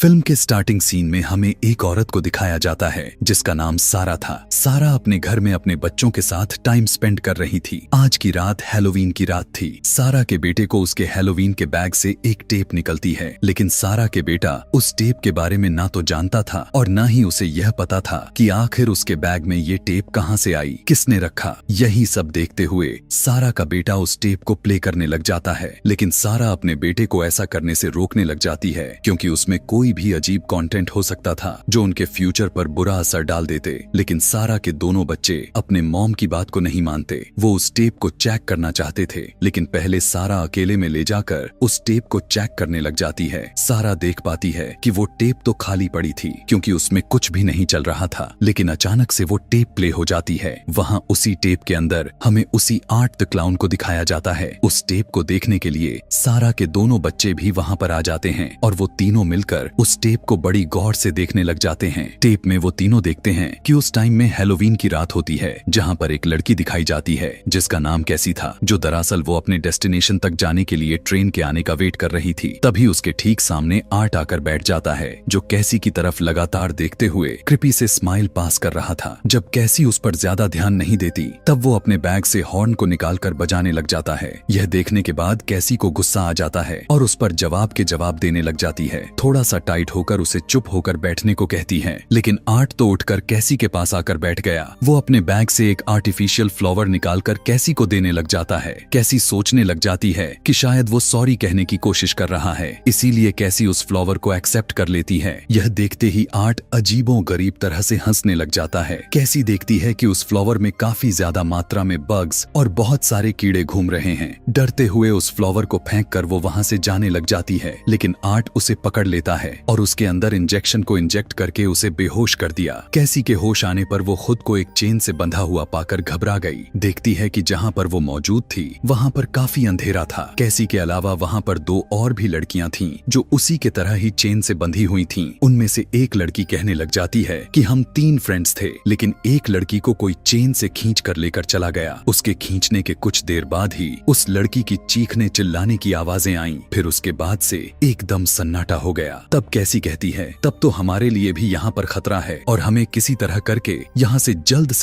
Film के starting scene में हमें एक औरत को दिखाया जाता है जिसका नाम सारा था। सारा अपने घर में अपने बच्चों के साथ टाइम स्पेंड कर रही थी। आज की रात हैलोवीन की रात थी। सारा के बेटे को उसके हैलोवीन के बैग से एक टेप निकलती है, लेकिन सारा के बेटा उस टेप के बारे में ना तो जानता था और ना ही उसे यह पता था कि आखिर उसके बैग में ये टेप कहाँ से आई, किसने रखा। यही सब देखते हुए सारा का बेटा उस टेप को प्ले करने लग जाता है, लेकिन सारा अपने बेटे को ऐसा करने से रोकने लग जाती है क्योंकि उसमें कोई भी अजीब कंटेंट हो सकता था जो उनके फ्यूचर पर बुरा असर डाल देते। लेकिन सारा के दोनों बच्चे अपने मॉम की बात को नहीं मानते। वो उस टेप को चेक करना चाहते थे, लेकिन पहले सारा अकेले में ले जाकर उस टेप को चेक करने लग जाती है। सारा देख पाती है कि वो टेप तो खाली पड़ी थी क्योंकि उसमें कुछ भी नहीं चल रहा था, लेकिन अचानक से वो टेप प्ले हो जाती है। वहाँ उसी टेप के अंदर हमें उसी आर्ट द क्लाउन को दिखाया जाता है। उस टेप को देखने के लिए सारा के दोनों बच्चे भी वहाँ पर आ जाते हैं और वो तीनों मिलकर उस टेप को बड़ी गौर से देखने लग जाते हैं। टेप में वो तीनों देखते हैं कि उस टाइम में हैलोवीन की रात होती है, जहाँ पर एक लड़की दिखाई जाती है जिसका नाम कैसी था, जो दरअसल वो अपने डेस्टिनेशन तक जाने के लिए ट्रेन के आने का वेट कर रही थी। तभी उसके ठीक सामने आर्ट आकर बैठ जाता है, जो कैसी की तरफ लगातार देखते हुए कृपी से स्माइल पास कर रहा था। जब कैसी उस पर ज्यादा ध्यान नहीं देती, तब वो अपने बैग से हॉर्न को निकालकर बजाने लग जाता है। यह देखने के बाद कैसी को गुस्सा आ जाता है और उस पर जवाब के जवाब देने लग जाती है। थोड़ा सा टाइट होकर उसे चुप होकर बैठने को कहती है, लेकिन आर्ट तो उठकर कैसी के पास आकर बैठ गया। वो अपने बैग से एक आर्टिफिशियल फ्लावर निकालकर कैसी को देने लग जाता है। कैसी सोचने लग जाती है कि शायद वो सॉरी कहने की कोशिश कर रहा है, इसीलिए कैसी उस फ्लावर को एक्सेप्ट कर लेती है। यह देखते ही आर्ट अजीबो गरीब तरह से हंसने लग जाता है। कैसी देखती है कि उस फ्लावर में काफी ज्यादा मात्रा में बग्स और बहुत सारे कीड़े घूम रहे हैं। डरते हुए उस फ्लावर को फेंक कर वो वहाँ से जाने लग जाती है, लेकिन आर्ट उसे पकड़ लेता है और उसके अंदर इंजेक्शन को इंजेक्ट करके उसे बेहोश कर दिया। कैसी के होश आने पर वो खुद को एक चेन से बंधा हुआ पाकर घबरा गई। देखती है कि जहाँ पर वो मौजूद थी वहाँ पर काफी अंधेरा था। कैसी के अलावा वहाँ पर दो और भी लड़कियां थीं जो उसी के तरह ही चेन से बंधी हुई थीं। उनमें से एक लड़की कहने लग जाती है कि हम 3 फ्रेंड्स थे, लेकिन एक लड़की को कोई चेन से खींच कर लेकर चला गया। उसके खींचने के कुछ देर बाद ही उस लड़की की चीखने चिल्लाने की आवाजें आईं। फिर उसके बाद से एकदम सन्नाटा हो गया। तब कैसी कहती है, तब तो हमारे लिए भी यहाँ पर खतरा है और हमें किसी तरह करके यहाँ से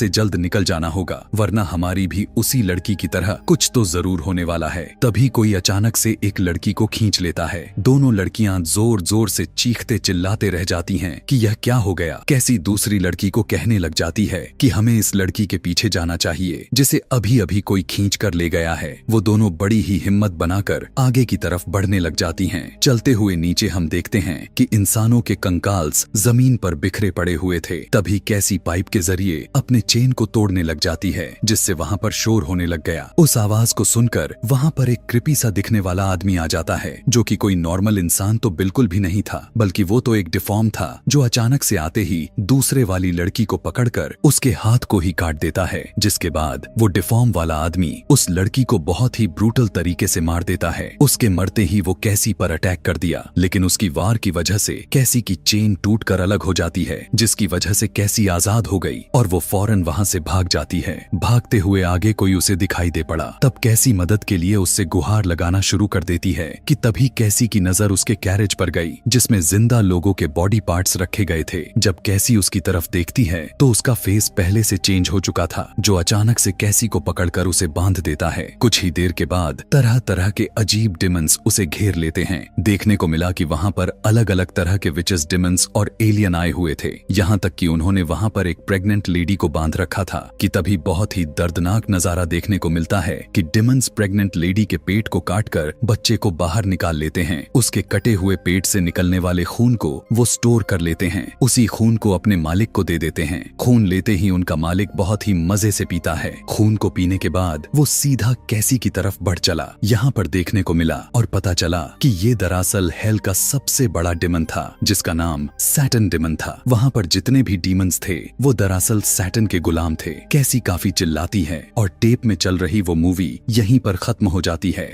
जल्द निकल जाना होगा, वरना हमारी भी उसी लड़की की तरह कुछ तो जरूर होने वाला है। तभी कोई अचानक से एक लड़की को खींच लेता है। दोनों लड़कियां जोर जोर से चीखते चिल्लाते रह जाती हैं कि यह क्या हो गया। कैसी दूसरी लड़की को कहने लग जाती है कि हमें इस लड़की के पीछे जाना चाहिए जिसे अभी अभी कोई खींच कर ले गया है। वो दोनों बड़ी ही हिम्मत बनाकर आगे की तरफ बढ़ने लग जाती हैं। चलते हुए नीचे हम देखते हैं कि इंसानों के कंकाल्स जमीन पर बिखरे पड़े हुए थे। तभी कैसी पाइप के जरिए अपने चेन को तोड़ने लग जाती है, जिससे वहाँ पर शोर होने लग गया। उस आवाज को सुनकर वहाँ पर एक कृपी सा दिखने वाला आदमी आ जाता है, जो कि कोई नॉर्मल इंसान तो बिल्कुल भी नहीं था, बल्कि वो तो एक डिफॉर्म था, जो अचानक से आते ही दूसरे वाली लड़की को पकड़कर उसके हाथ को ही काट देता है। जिसके बाद वो डिफॉर्म वाला आदमी उस लड़की को बहुत ही ब्रूटल तरीके से मार देता है। उसके मरते ही वो कैसी पर अटैक कर दिया, लेकिन उसकी वार की वजह से कैसी की चेन टूटकर अलग हो जाती है, जिसकी वजह से कैसी आजाद हो गई और वो फौरन वहाँ से भाग जाती है। भागते हुए आगे कोई उसे दिखाई दे पड़ा। तब कैसी मदद के लिए उससे गुहार लगाना शुरू कर देती है कि तभी कैसी की नजर उसके कैरेज पर गई, जिसमें जिंदा लोगों के बॉडी पार्ट्स रखे गए थे। जब कैसी उसकी तरफ देखती है तो उसका फेस पहले से चेंज हो चुका था, जो अचानक से कैसी को पकड़कर उसे बांध देता है। कुछ ही देर के बाद तरह तरह के अजीब डिमंस उसे घेर लेते हैं। देखने को मिला कि वहाँ पर अलग अलग तरह के विचेस, डिमंस और एलियन आए हुए थे। यहाँ तक कि उन्होंने वहाँ पर एक प्रेग्नेंट लेडी को बांध रखा था कि तभी बहुत ही दर्दनाक नजारा देखने को मिलता है कि डिमंस प्रेग्नेंट लेडी के पेट को काटकर बच्चे को बाहर निकाल लेते हैं। उसके कटे हुए पेट से निकलने वाले खून को वो स्टोर कर लेते हैं। उसी खून को अपने मालिक को दे देते हैं। खून लेते ही उनका मालिक बहुत ही मजे से पीता है। खून को पीने के बाद वो सीधा कैसी की तरफ बढ़ चला। यहाँ पर देखने को मिला और पता चला कि ये दरअसल हेल का सबसे बड़ा डिमन था, जिसका नाम सैटर्न डिमन था। वहाँ पर जितने भी डीमंस थे वो दरअसल सैटर्न के गुलाम थे। कैसी काफी चिल्लाती है और टेप में चल रही वो मूवी यहीं पर खत्म हो जाती है।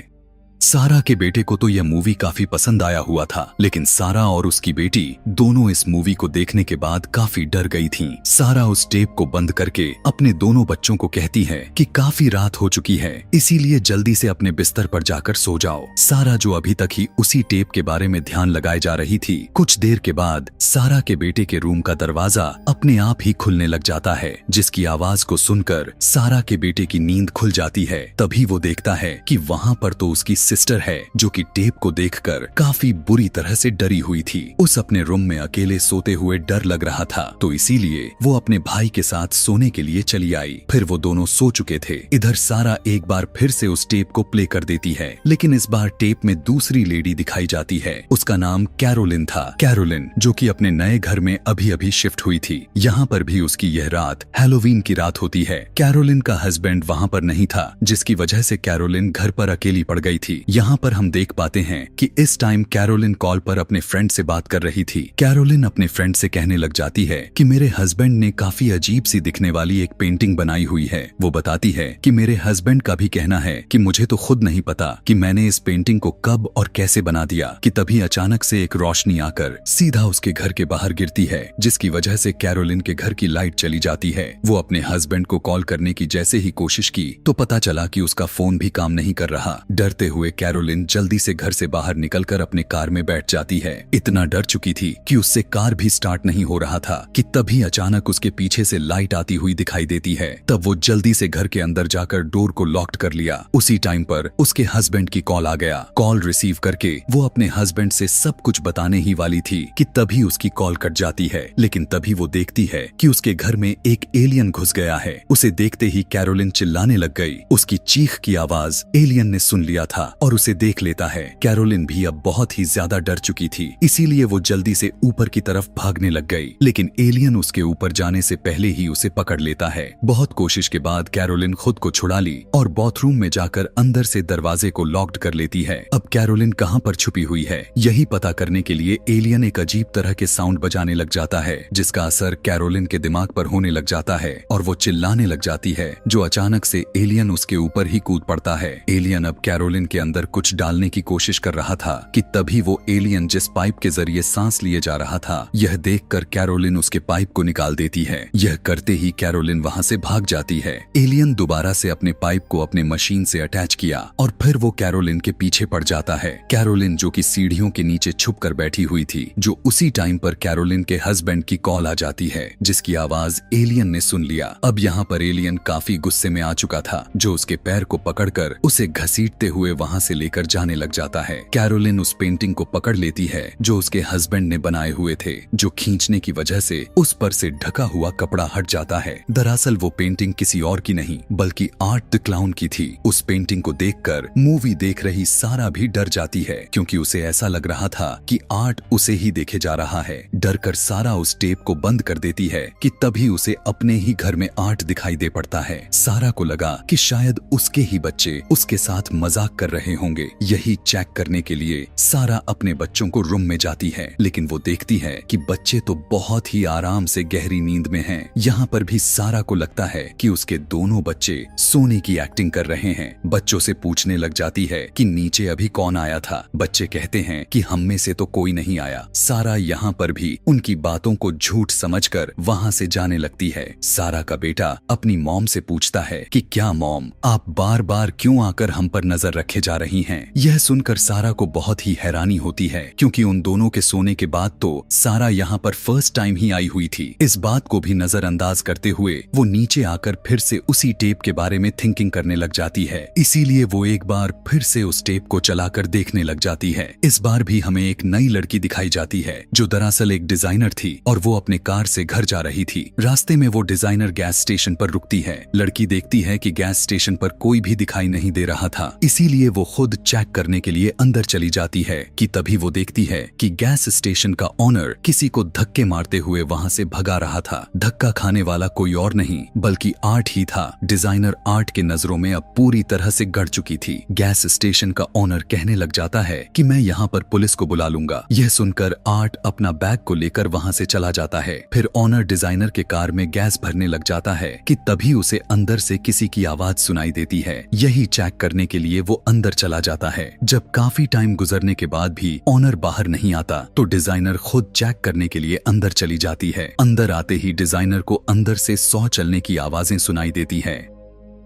सारा के बेटे को तो यह मूवी काफी पसंद आया हुआ था, लेकिन सारा और उसकी बेटी दोनों इस मूवी को देखने के बाद काफी डर गई थीं। सारा उस टेप को बंद करके अपने दोनों बच्चों को कहती है कि काफी रात हो चुकी है, इसीलिए जल्दी से अपने बिस्तर पर जाकर सो जाओ। सारा जो अभी तक ही उसी टेप के बारे में ध्यान लगाए जा रही थी, कुछ देर के बाद सारा के बेटे के रूम का दरवाजा अपने आप ही खुलने लग जाता है, जिसकी आवाज को सुनकर सारा के बेटे की नींद खुल जाती है। तभी वो देखता है कि वहाँ पर तो उसकी सिस्टर है, जो कि टेप को देखकर काफी बुरी तरह से डरी हुई थी। उस अपने रूम में अकेले सोते हुए डर लग रहा था, तो इसीलिए वो अपने भाई के साथ सोने के लिए चली आई। फिर वो दोनों सो चुके थे। इधर सारा एक बार फिर से उस टेप को प्ले कर देती है, लेकिन इस बार टेप में दूसरी लेडी दिखाई जाती है। उसका नाम कैरोलिन था। कैरोलिन जो कि अपने नए घर में अभी अभी शिफ्ट हुई थी। यहाँ पर भी उसकी यह रात हैलोवीन की रात होती है। कैरोलिन का हस्बैंड वहाँ पर नहीं था, जिसकी वजह से कैरोलिन घर पर अकेली पड़ गई थी। यहाँ पर हम देख पाते हैं कि इस टाइम कैरोलिन कॉल पर अपने फ्रेंड से बात कर रही थी। कैरोलिन अपने फ्रेंड से कहने लग जाती है कि मेरे हस्बैंड ने काफी अजीब सी दिखने वाली एक पेंटिंग बनाई हुई है। वो बताती है कि मेरे हस्बैंड का भी कहना है कि मुझे तो खुद नहीं पता कि मैंने इस पेंटिंग को कब और कैसे बना दिया, कि तभी अचानक से एक रोशनी आकर सीधा उसके घर के बाहर गिरती है, जिसकी वजह से कैरोलिन के घर की लाइट चली जाती है। वो अपने हस्बैंड को कॉल करने की जैसे ही कोशिश की तो पता चला कि उसका फोन भी काम नहीं कर रहा। डरते हुए कैरोलिन जल्दी से घर से बाहर निकलकर अपने कार में बैठ जाती है। इतना डर चुकी थी कि उससे कार भी स्टार्ट नहीं हो रहा था कि तभी अचानक उसके पीछे से लाइट आती हुई दिखाई देती है। तब वो जल्दी से घर के अंदर जाकर डोर को लॉक्ड कर लिया। उसी टाइम पर उसके हस्बैंड की कॉल आ गया। कॉल रिसीव करके वो अपने हस्बैंड से सब कुछ बताने ही वाली थी कि तभी उसकी कॉल कट जाती है। लेकिन तभी वो देखती है कि उसके घर में एक एलियन घुस गया है। उसे देखते ही कैरोलिन चिल्लाने लग गई। उसकी चीख की आवाज एलियन ने सुन लिया था और उसे देख लेता है। कैरोलिन भी अब बहुत ही ज्यादा डर चुकी थी, इसीलिए वो जल्दी से ऊपर की तरफ भागने लग गई। लेकिन एलियन उसके ऊपर जाने से पहले ही उसे पकड़ लेता है। बहुत कोशिश के बाद कैरोलिन खुद को छुड़ा ली और बाथरूम में जाकर अंदर से दरवाजे को लॉक्ड कर लेती है। अब कैरोलिन कहाँ पर छुपी हुई है, यही पता करने के लिए एलियन एक अजीब तरह के साउंड बजाने लग जाता है, जिसका असर कैरोलिन के दिमाग पर होने लग जाता है और वो चिल्लाने लग जाती है, जो अचानक से एलियन उसके ऊपर ही कूद पड़ता है। एलियन अब कैरोलिन के अंदर कुछ डालने की कोशिश कर रहा था कि तभी वो एलियन जिस पाइप के जरिए सांस लिए जा रहा था, यह देखकर कैरोलिन उसके पाइप को निकाल देती है। यह करते ही कैरोलिन वहाँ से भाग जाती है। एलियन दोबारा से अपने पाइप को अपने मशीन से अटैच किया और फिर वो कैरोलिन के पीछे पड़ जाता है। कैरोलिन जो कि सीढ़ियों के नीचे छुप कर बैठी हुई थी, जो उसी टाइम पर कैरोलिन के हस्बैंड की कॉल आ जाती है, जिसकी आवाज एलियन ने सुन लिया। अब यहाँ पर एलियन काफी गुस्से में आ चुका था, जो उसके पैर को पकड़कर उसे घसीटते हुए वहाँ से लेकर जाने लग जाता है। कैरोलिन उस पेंटिंग को पकड़ लेती है जो उसके हस्बैंड ने बनाए हुए थे, जो खींचने की वजह से उस पर से ढका हुआ कपड़ा हट जाता है। दरअसल वो पेंटिंग किसी और की नहीं बल्कि आर्ट द क्लाउन की थी। उस पेंटिंग को देखकर मूवी देख रही सारा भी डर जाती है, क्योंकि उसे ऐसा लग रहा था कि आर्ट उसे ही देखे जा रहा है। डर कर सारा उस टेप को बंद कर देती है कि तभी उसे अपने ही घर में आर्ट दिखाई दे पड़ता है। सारा को लगा कि शायद उसके ही बच्चे उसके साथ मजाक कर रहे होंगे। यही चेक करने के लिए सारा अपने बच्चों को रूम में जाती है, लेकिन वो देखती है कि बच्चे तो बहुत ही आराम से गहरी नींद में हैं। यहाँ पर भी सारा को लगता है कि उसके दोनों बच्चे सोने की एक्टिंग कर रहे हैं। बच्चों से पूछने लग जाती है कि नीचे अभी कौन आया था। बच्चे कहते हैं कि हम में से तो कोई नहीं आया। सारा यहाँ पर भी उनकी बातों को झूठ समझकर वहाँ से जाने लगती है। सारा का बेटा अपनी मॉम से पूछता है कि क्या मॉम, आप बार बार क्यों आकर हम पर नजर रखे जा रही हैं? यह सुनकर सारा को बहुत ही हैरानी होती है, क्योंकि उन दोनों के सोने के बाद तो सारा यहाँ पर फर्स्ट टाइम ही आई हुई थी। इस बात को भी नजरअंदाज करते हुए वो नीचे आकर फिर से उसी टेप के बारे में थिंकिंग करने लग जाती है। इसीलिए वो एक बार फिर से उस टेप को चलाकर देखने लग जाती है। इस बार भी हमें एक नई लड़की दिखाई जाती है, जो दरअसल एक डिजाइनर थी और वो अपने कार से घर जा रही थी। रास्ते में वो डिजाइनर गैस स्टेशन पर रुकती है। लड़की देखती है कि गैस स्टेशन पर कोई भी दिखाई नहीं दे रहा था, इसीलिए वो खुद चेक करने के लिए अंदर चली जाती है कि तभी वो देखती है कि गैस स्टेशन का ओनर किसी को धक्के मारते हुए वहाँ से भगा रहा था। धक्का खाने वाला कोई और नहीं बल्कि आर्ट ही था। डिजाइनर आर्ट के नजरों में अब पूरी तरह से गड़ चुकी थी। गैस स्टेशन का ओनर कहने लग जाता है कि मैं यहाँ पर पुलिस को बुला लूंगा। यह सुनकर आर्ट अपना बैग को लेकर वहाँ से चला जाता है। फिर ओनर डिजाइनर के कार में गैस भरने लग जाता है कि तभी उसे अंदर से किसी की आवाज सुनाई देती है। यही चेक करने के लिए वो अंदर अंदर चला जाता है। जब काफी टाइम गुजरने के बाद भी ओनर बाहर नहीं आता तो डिजाइनर खुद चेक करने के लिए अंदर चली जाती है। अंदर आते ही डिजाइनर को अंदर से 100 चलने की आवाजें सुनाई देती है।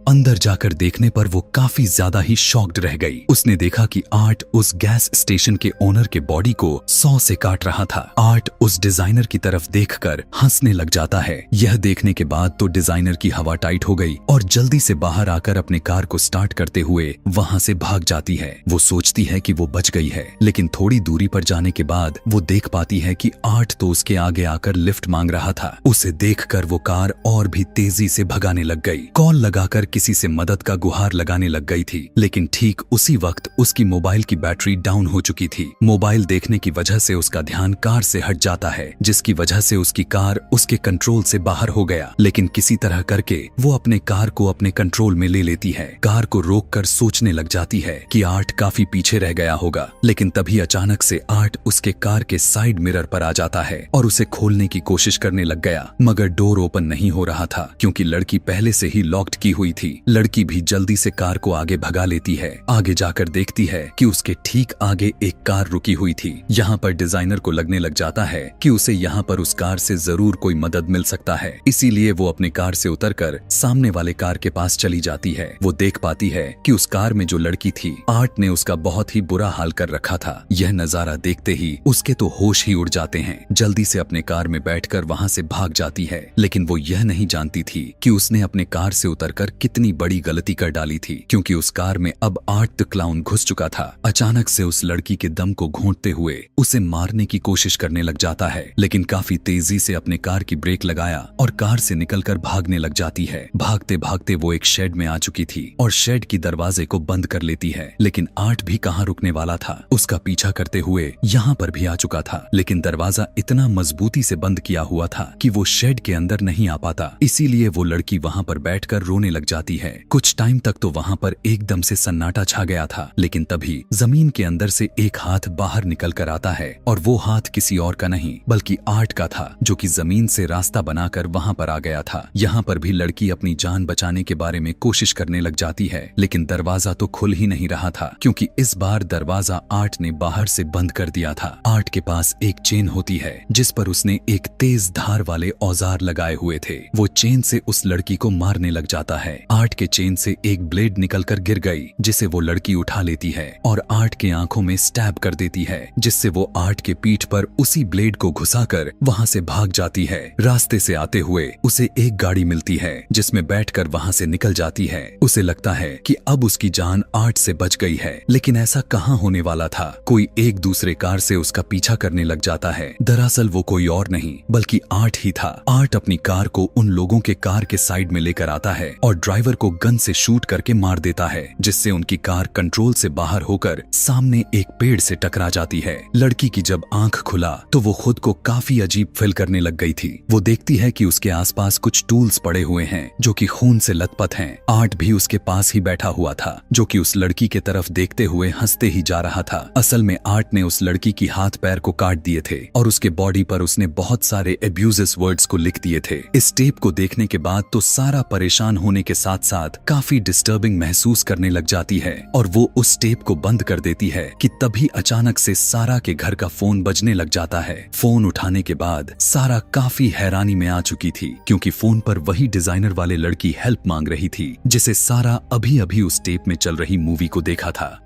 अंदर जाकर देखने पर वो काफी ज्यादा ही शॉक्ड रह गई। उसने देखा कि आर्ट उस गैस स्टेशन के ओनर के बॉडी को 100 से काट रहा था। आर्ट उस डिजाइनर की तरफ देखकर हंसने लग जाता है। यह देखने के बाद तो डिजाइनर की हवा टाइट हो गई और जल्दी से बाहर आकर अपने कार को स्टार्ट करते हुए वहां से भाग जाती है। वो सोचती है कि वो बच गई है, लेकिन थोड़ी दूरी पर जाने के बाद वो देख पाती है कि आर्ट तो उसके आगे आकर लिफ्ट मांग रहा था। उसे देखकर वो कार और भी तेजी से भगाने लग गई। कॉल लगाकर किसी से मदद का गुहार लगाने लग गई थी, लेकिन ठीक उसी वक्त उसकी मोबाइल की बैटरी डाउन हो चुकी थी। मोबाइल देखने की वजह से उसका ध्यान कार से हट जाता है, जिसकी वजह से उसकी कार उसके कंट्रोल से बाहर हो गया। लेकिन किसी तरह करके वो अपने कार को अपने कंट्रोल में ले लेती है। कार को रोककर सोचने लग जाती है कि आर्ट काफी पीछे रह गया होगा, लेकिन तभी अचानक से आर्ट उसके कार के साइड मिरर पर आ जाता है और उसे खोलने की कोशिश करने लग गया, मगर डोर ओपन नहीं हो रहा था क्योंकि लड़की पहले से ही लॉक्ड की हुई थी। लड़की भी जल्दी से कार को आगे भगा लेती है। आगे जाकर देखती है कि उसके ठीक आगे एक कार रुकी हुई थी। यहाँ पर डिजाइनर को लगने लग जाता है कि उसे यहाँ पर उस कार से जरूर कोई मदद मिल सकता है, इसीलिए वो अपने कार से उतरकर सामने वाले कार के पास चली जाती है। वो देख पाती है कि उस कार में जो लड़की थी, आर्ट ने उसका बहुत ही बुरा हाल कर रखा था। यह नजारा देखते ही उसके तो होश ही उड़ जाते हैं। जल्दी से अपने कार में बैठकर वहाँ से भाग जाती है, लेकिन वो यह नहीं जानती थी कि उसने अपने कार से उतरकर कितनी बड़ी गलती कर डाली थी, क्योंकि उस कार में अब आर्ट द क्लाउन घुस चुका था। अचानक से उस लड़की के दम को घोंटते हुए उसे मारने की कोशिश करने लग जाता है, लेकिन काफी तेजी से अपने कार की ब्रेक लगाया और कार से निकलकर भागने लग जाती है। भागते भागते वो एक शेड में आ चुकी थी और शेड की दरवाजे को बंद कर लेती है, लेकिन आर्ट भी कहाँ रुकने वाला था। उसका पीछा करते हुए यहाँ पर भी आ चुका था, लेकिन दरवाजा इतना मजबूती से बंद किया हुआ था कि वो शेड के अंदर नहीं आ पाता। इसीलिए वो लड़की वहाँ पर बैठकर रोने लग जाती है। कुछ टाइम तक तो वहाँ पर एकदम से सन्नाटा छा गया था, लेकिन तभी जमीन के अंदर से एक हाथ बाहर निकल कर आता है और वो हाथ किसी और का नहीं बल्कि आर्ट का था, जो कि जमीन से रास्ता बनाकर वहाँ पर आ गया था। यहाँ पर भी लड़की अपनी जान बचाने के बारे में कोशिश करने लग जाती है, लेकिन दरवाजा तो खुल ही नहीं रहा था, क्योंकि इस बार दरवाजा आर्ट ने बाहर से बंद कर दिया था। आर्ट के पास एक चेन होती है जिस पर उसने एक तेज धार वाले औजार लगाए हुए थे। वो चेन से उस लड़की को मारने लग जाता है। आर्ट के चेन से एक ब्लेड निकलकर गिर गई, जिसे वो लड़की उठा लेती है और आर्ट के आंखों में स्टैब कर देती है, जिससे वो आर्ट के पीठ पर उसी ब्लेड को घुसाकर वहां से भाग जाती है। रास्ते से आते हुए उसे एक गाड़ी मिलती है जिसमें बैठकर वहां से निकल जाती है। उसे लगता है कि अब उसकी जान आर्ट से बच गई है, लेकिन ऐसा कहाँ होने वाला था। कोई एक दूसरे कार से उसका पीछा करने लग जाता है। दरअसल वो कोई और नहीं बल्कि आर्ट ही था। आर्ट अपनी कार को उन लोगों के कार के साइड में लेकर आता है और ड्राइवर को गन से शूट करके मार देता है, जिससे उनकी कार कंट्रोल से बाहर होकर सामने एक पेड़ से टकरा जाती है। लड़की की जब आंख खुला तो वो खुद को काफी अजीब फील करने लग गई थी। वो देखती है कि उसके आसपास कुछ टूल्स पड़े हुए हैं जो कि खून से लथपथ हैं। आर्ट भी उसके पास ही बैठा हुआ था, जो कि उस लड़की के तरफ देखते हुए हंसते ही जा रहा था। असल में आर्ट ने उस लड़की की हाथ पैर को काट दिए थे और उसके बॉडी पर उसने बहुत सारे एब्यूजिव वर्ड्स को लिख दिए थे। इस टेप को देखने के बाद तो सारा परेशान होने के साथ साथ काफी डिस्टर्बिंग महसूस करने लग जाती है और वो उस टेप को बंद कर देती है कि तभी अचानक से सारा के घर का फोन बजने लग जाता है। फोन उठाने के बाद सारा काफी हैरानी में आ चुकी थी, क्योंकि फोन पर वही डिजाइनर वाले लड़की हेल्प मांग रही थी, जिसे सारा अभी अभी उस टेप में चल रही मूवी को देखा था।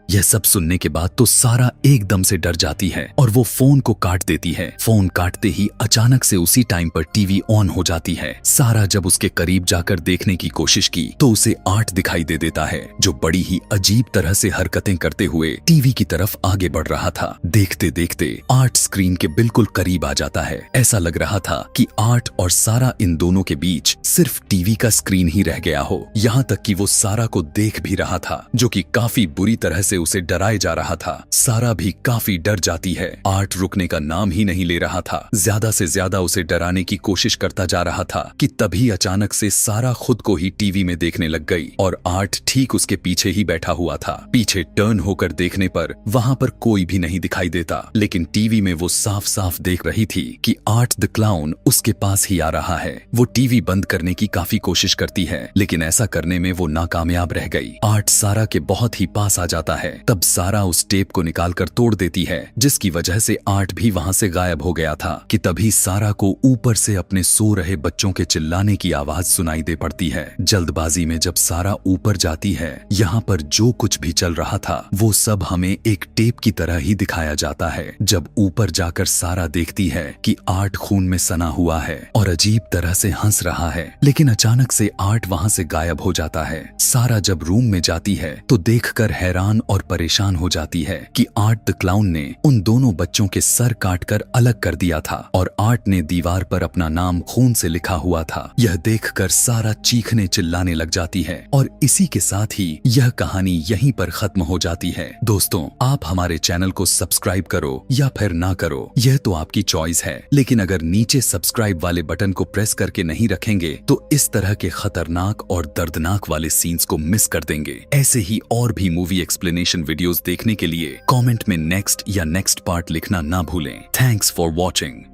यह सब सुनने के बाद तो सारा एकदम से डर जाती है और वो फोन को काट देती है। फोन काटते ही अचानक से उसी टाइम पर टीवी ऑन हो जाती है। सारा जब उसके करीब जाकर देखने की कोशिश की तो उसे आर्ट दिखाई दे देता है, जो बड़ी ही अजीब तरह से हरकतें करते हुए टीवी की तरफ आगे बढ़ रहा था। देखते देखते आर्ट स्क्रीन के बिल्कुल करीब आ जाता है। ऐसा लग रहा था कि आर्ट और सारा इन दोनों के बीच सिर्फ टीवी का स्क्रीन ही रह गया हो। यहाँ तक कि वो सारा को देख भी रहा था, जो कि काफी बुरी तरह से उसे डराए जा रहा था। सारा भी काफी डर जाती है। आर्ट रुकने का नाम ही नहीं ले रहा था, ज्यादा से ज्यादा उसे डराने की कोशिश करता जा रहा था कि तभी अचानक से सारा खुद को ही टीवी में देखने लग गई और आर्ट ठीक उसके पीछे ही बैठा हुआ था। पीछे टर्न होकर देखने पर वहां पर कोई भी नहीं दिखाई देता, लेकिन टीवी में वो साफ साफ देख रही थी कि आर्ट द क्लाउन उसके पास ही आ रहा है। वो टीवी बंद करने की काफी कोशिश करती है, लेकिन ऐसा करने में वो नाकामयाब रह गई। आर्ट सारा के बहुत ही पास आ जाता है। तब सारा उस टेप को निकालकर तोड़ देती है, जिसकी वजह से आर्ट भी वहां से गायब हो गया था कि तभी सारा को ऊपर से अपने सो रहे बच्चों के चिल्लाने की आवाज सुनाई दे पड़ती है। जल्दबाजी में जब सारा ऊपर जाती है, यहाँ पर जो कुछ भी चल रहा था वो सब हमें एक टेप की तरह ही दिखाया जाता है। जब ऊपर जाकर सारा देखती है कि आर्ट खून में सना हुआ है और अजीब तरह से हंस रहा है, लेकिन अचानक से आर्ट वहां से गायब हो जाता है। सारा जब रूम में जाती है तो देखकर हैरान और परेशान हो जाती है कि आर्ट द क्लाउन ने उन दोनों बच्चों के सर काटकर अलग कर दिया था और आर्ट ने दीवार पर अपना नाम खून से लिखा हुआ था। यह देखकर सारा चीखने चिल्लाने लग जाती है और इसी के साथ ही यह कहानी यहीं पर खत्म हो जाती है। दोस्तों, आप हमारे चैनल को सब्सक्राइब करो या फिर ना करो, यह तो आपकी चॉइस है, लेकिन अगर नीचे सब्सक्राइब वाले बटन को प्रेस करके नहीं रखेंगे तो इस तरह के खतरनाक और दर्दनाक वाले सीन्स को मिस कर देंगे। ऐसे ही और भी मूवी एक्सप्लेनेशन वीडियोस देखने के लिए कमेंट में नेक्स्ट या नेक्स्ट पार्ट लिखना ना भूलें। Thanks for watching.